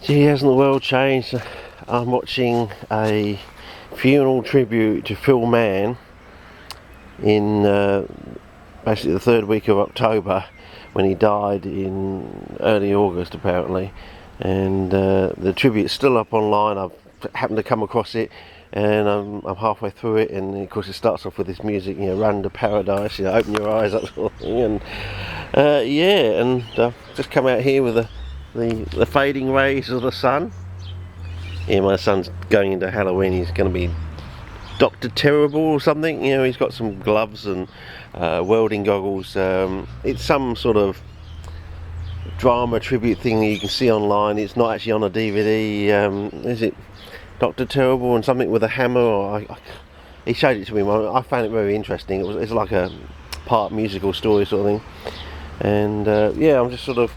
Gee, hasn't the world changed? I'm watching a funeral tribute to Phil Mann in basically the third week of October, when he died in early August apparently, and the tribute's still up online. I've happened to come across it, and I'm halfway through it, and of course it starts off with this music, you know, Run to Paradise, you know, open your eyes, that sort of thing, and yeah, and just come out here with the fading rays of the sun. Yeah, my son's going into Halloween. He's going to be Dr. Terrible or something. You know, he's got some gloves and welding goggles. It's some sort of drama tribute thing that you can see online. It's not actually on a DVD. Is it Dr. Terrible and something with a hammer? Or he showed it to me. I found it very interesting. It's like a part musical story sort of thing. And yeah, I'm just sort of,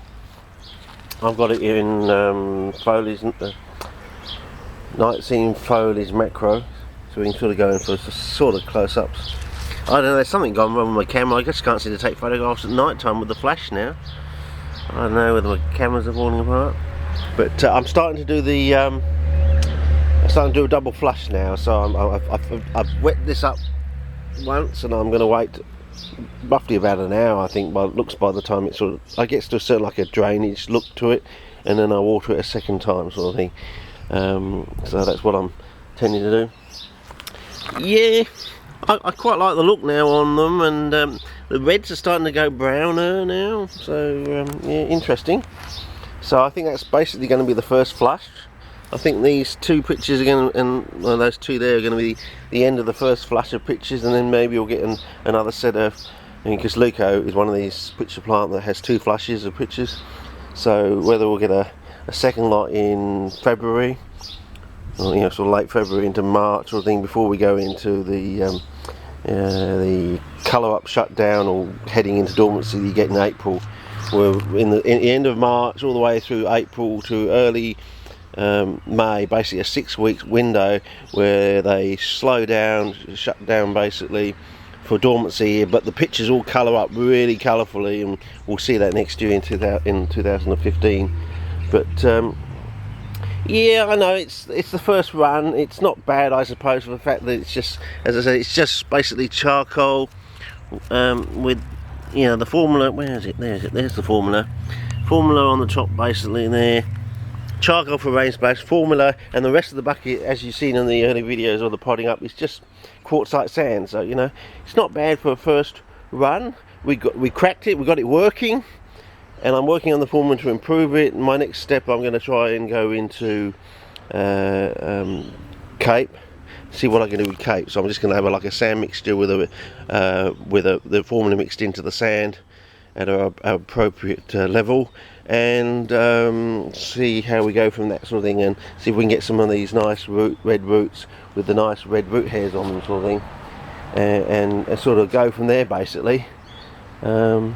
I've got it in Foley's Night Scene Foley's macro, so we can sort of go in for sort of close-ups. I don't know, there's something gone wrong with my camera. I just can't seem to take photographs at night time with the flash now. I don't know whether my cameras are falling apart, but I'm starting to do the I'm starting to do a double flush now. So I've wet this up once, and I'm going to wait roughly about an hour, I think, by the time it sort of, I get to a certain, like a drainage look to it, and then I water it a second time sort of thing. So that's what I'm tending to do. Yeah, I quite like the look now on them, and the reds are starting to go browner now, so yeah, interesting. So I think that's basically going to be the first flush. I think these two pictures are going to, and well, those two there are going to be the end of the first flush of pictures, and then maybe we'll get another set of, because Luco is one of these picture plant that has two flushes of pictures. So whether we'll get a second lot in February, or, you know, sort of late February into March or thing, before we go into the colour up shutdown or heading into dormancy you get in April. We're in the end of March all the way through April to early May, basically a 6 weeks window where they slow down, shut down basically for dormancy, but the pictures all colour up really colourfully, and we'll see that next year in 2015. But yeah, I know it's the first run. It's not bad, I suppose, for the fact that it's just, as I said, it's just basically charcoal with, you know, the formula. Where is it? There's the formula on the top basically there. Charcoal for rain splash, formula, and the rest of the bucket, as you've seen in the early videos or the potting up, is just quartzite sand. So, you know, it's not bad for a first run. We cracked it, we got it working, and I'm working on the formula to improve it. My next step, I'm going to try and go into Cape, see what I can do with Cape. So I'm just going to have like a sand mixture with the formula mixed into the sand at an appropriate level, and see how we go from that sort of thing, and see if we can get some of these nice red roots with the nice red root hairs on them sort of thing, and sort of go from there basically. So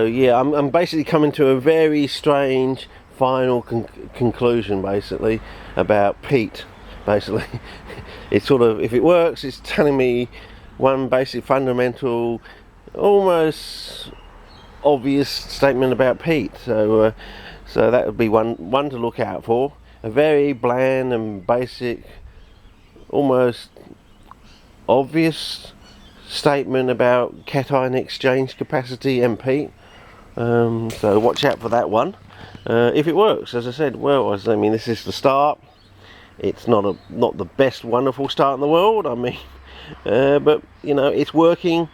yeah, I'm basically coming to a very strange final conclusion basically about peat. Basically, it's sort of, if it works, it's telling me one basic fundamental, almost obvious statement about peat. So that would be one to look out for. A very bland and basic, almost obvious statement about cation exchange capacity and peat. So watch out for that one. If it works, as I said, well, I mean, this is the start. It's not the best wonderful start in the world, I mean, but you know, it's working,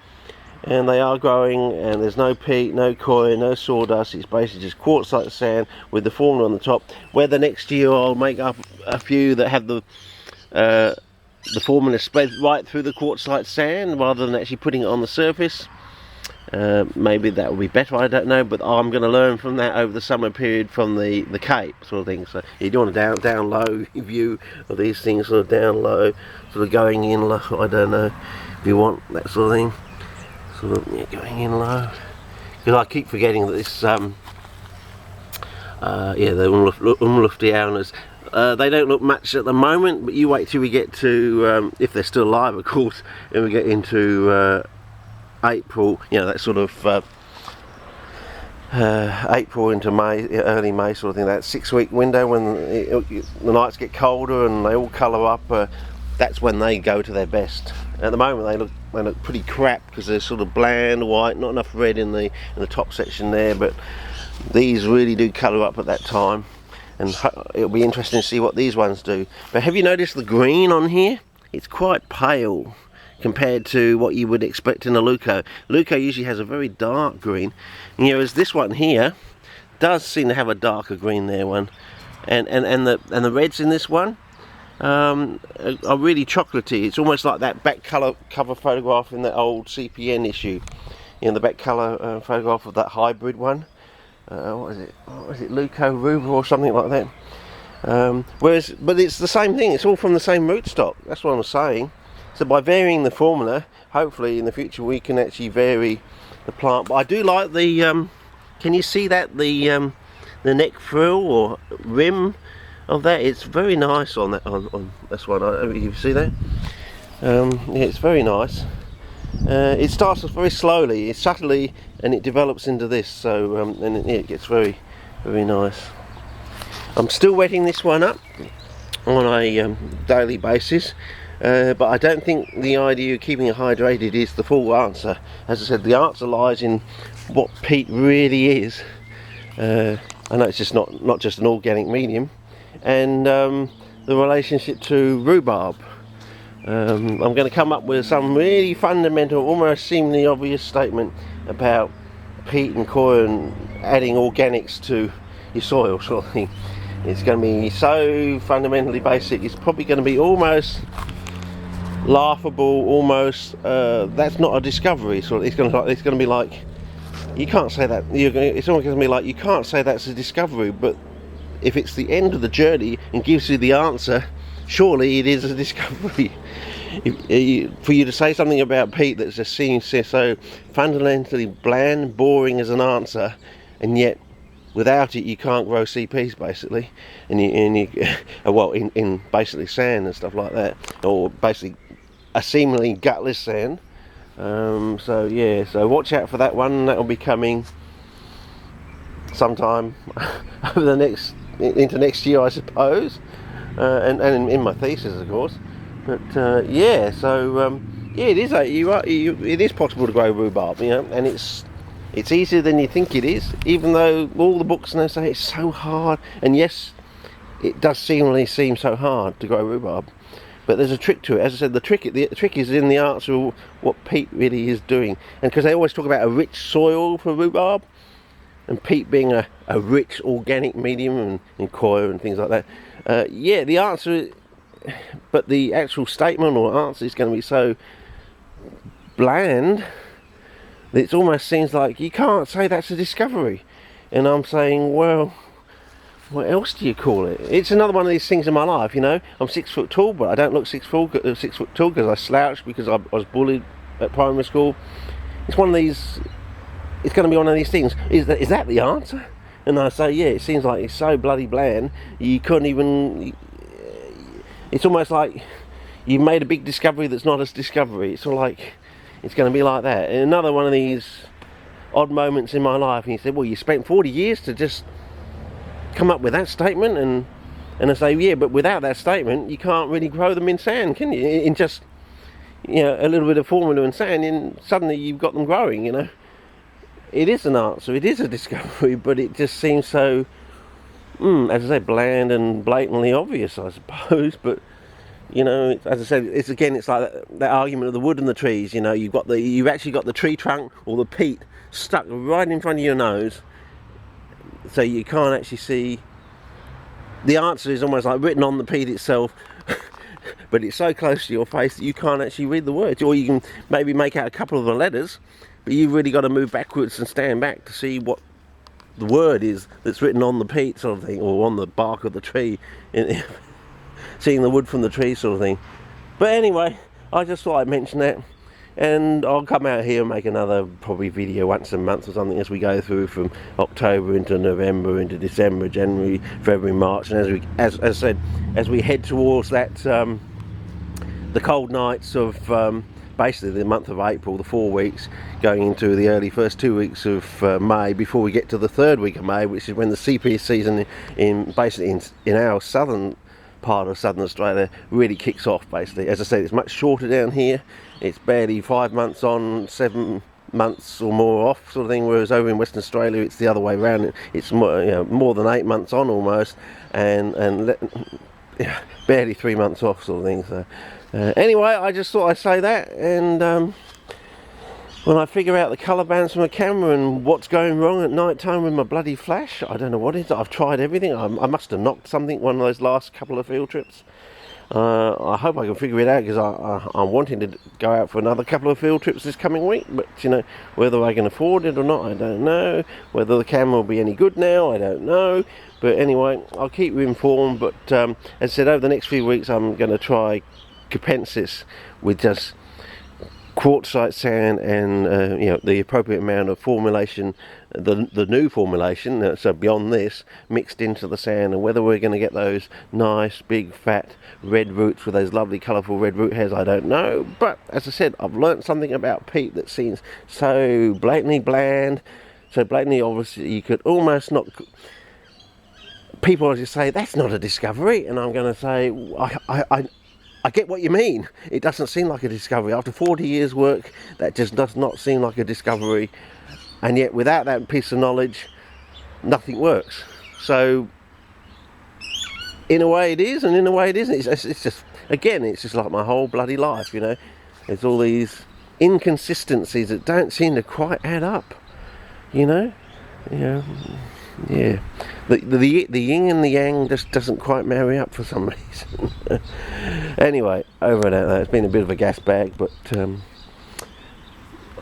and they are growing, and there's no peat, no coir, no sawdust. It's basically just quartzite sand with the formula on the top. Whether next year I'll make up a few that have the formula spread right through the quartzite sand rather than actually putting it on the surface, maybe that will be better, I don't know, but I'm going to learn from that over the summer period from the Cape sort of thing. So you do want a down low view of these things, sort of down low, sort of going in low, I don't know if you want that sort of thing, sort of, yeah, going in low, because I keep forgetting that this yeah, the Umluftianas, they don't look much at the moment, but you wait till we get to, if they're still alive of course, and we get into April, you know, that sort of April into May, early May sort of thing. That 6-week window when the nights get colder and they all colour up. That's when they go to their best. At the moment they look pretty crap because they're sort of bland white, not enough red in the top section there. But these really do colour up at that time, and it'll be interesting to see what these ones do. But have you noticed the green on here? It's quite pale compared to what you would expect in a Luco. Luco usually has a very dark green, whereas this one here does seem to have a darker green there one, and the reds in this one are really chocolatey. It's almost like that back cover photograph in that old CPN issue, the back colour photograph of that hybrid one. What is it? Luco Ruber or something like that. But it's the same thing. It's all from the same rootstock. That's what I'm saying. So by varying the formula, hopefully in the future we can actually vary the plant. But I do like the, can you see that, the neck frill or rim of that? It's very nice on that, on this one. You see that? Yeah, it's very nice. It starts off very slowly, it's subtly, and it develops into this. So and it gets very, very nice. I'm still wetting this one up on a daily basis. But I don't think the idea of keeping it hydrated is the full answer. As I said, the answer lies in what peat really is. I know it's just not just an organic medium, and the relationship to rhubarb. I'm going to come up with some really fundamental, almost seemingly obvious statement about peat and coir and adding organics to your soil sort of thing. It's going to be so fundamentally basic, it's probably going to be almost laughable, almost. That's not a discovery. So it's going to be like, you can't say that. It's almost going to be like, you can't say that's a discovery. But if it's the end of the journey and gives you the answer, surely it is a discovery. For you to say something about peat that just seems so fundamentally bland, boring as an answer, and yet without it you can't grow CPs basically, and well, in basically sand and stuff like that, or basically a seemingly gutless sand. So yeah, so watch out for that one. That will be coming sometime over into next year, I suppose, and in my thesis, of course. But yeah, so yeah, it is possible to grow rhubarb, and it's easier than you think it is, even though all the books now say it's so hard. And yes, it does seem so hard to grow rhubarb. But there's a trick to it. As I said, the trick is in the answer of what peat really is doing. And because they always talk about a rich soil for rhubarb, and peat being a rich organic medium and coir and things like that. Yeah, the answer, but the actual statement or answer is going to be so bland that it almost seems like you can't say that's a discovery. And I'm saying, well, what else do you call it? It's another one of these things in my life, I'm 6 foot tall, but I don't look 6 foot tall because I slouched because I was bullied at primary school. It's one of these, it's going to be one of these things. Is that the answer? And I say, yeah, it seems like it's so bloody bland, you couldn't even, it's almost like you've made a big discovery that's not a discovery. It's sort of like, it's going to be like that. And another one of these odd moments in my life, and he said, well, you spent 40 years to just come up with that statement, and I say, yeah, but without that statement you can't really grow them in sand, can you? In just a little bit of formula in sand, and suddenly you've got them growing. It is an answer, it is a discovery, but it just seems so as I say, bland and blatantly obvious, I suppose. But as I said, it's like that argument of the wood and the trees. You've actually got the tree trunk or the peat stuck right in front of your nose, so you can't actually see. The answer is almost like written on the peat itself, but it's so close to your face that you can't actually read the words. Or you can maybe make out a couple of the letters, but you've really got to move backwards and stand back to see what the word is that's written on the peat sort of thing, or on the bark of the tree, seeing the wood from the tree sort of thing. But anyway, I just thought I'd mention that. And I'll come out here and make another probably video once a month or something as we go through from October into November into December, January, February, March, and as I said, as we head towards that the cold nights of basically the month of April, the 4 weeks, going into the early first 2 weeks of May, before we get to the third week of May, which is when the CP season in our southern part of southern Australia really kicks off. Basically, as I said, it's much shorter down here. It's barely 5 months on, 7 months or more off, sort of thing, whereas over in Western Australia it's the other way around. It's more, you know, more than 8 months on almost, and yeah, barely 3 months off, sort of thing. So anyway, I just thought I'd say that, and when I figure out the colour bands from my camera and what's going wrong at night time with my bloody flash, I don't know what it is. I've tried everything. I must have knocked something one of those last couple of field trips. I hope I can figure it out, because I'm wanting to go out for another couple of field trips this coming week, but you know, whether I can afford it or not, I don't know. Whether the camera will be any good now, I don't know. But anyway, I'll keep you informed. But as I said, over the next few weeks I'm going to try Capensis with just quartzite sand and you know, the appropriate amount of formulation, the new formulation, so beyond this, mixed into the sand, and whether we're going to get those nice big fat red roots with those lovely colourful red root hairs, I don't know. But as I said, I've learnt something about peat that seems so blatantly bland, so blatantly obviously you could almost not. People will just say that's not a discovery, and I'm going to say I get what you mean. It doesn't seem like a discovery. After 40 years work, that just does not seem like a discovery. And yet without that piece of knowledge, nothing works. So in a way it is, and in a way it isn't. It's just, again, it's just like my whole bloody life, you know. There's all these inconsistencies that don't seem to quite add up, you know. Yeah, the yin and the yang just doesn't quite marry up for some reason. Anyway, over and out. It's been a bit of a gas bag, but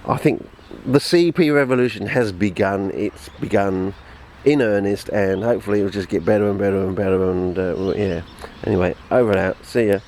I think the CP revolution has begun. It's begun in earnest, and hopefully it'll just get better and better and better. And yeah. Anyway, over and out. See ya.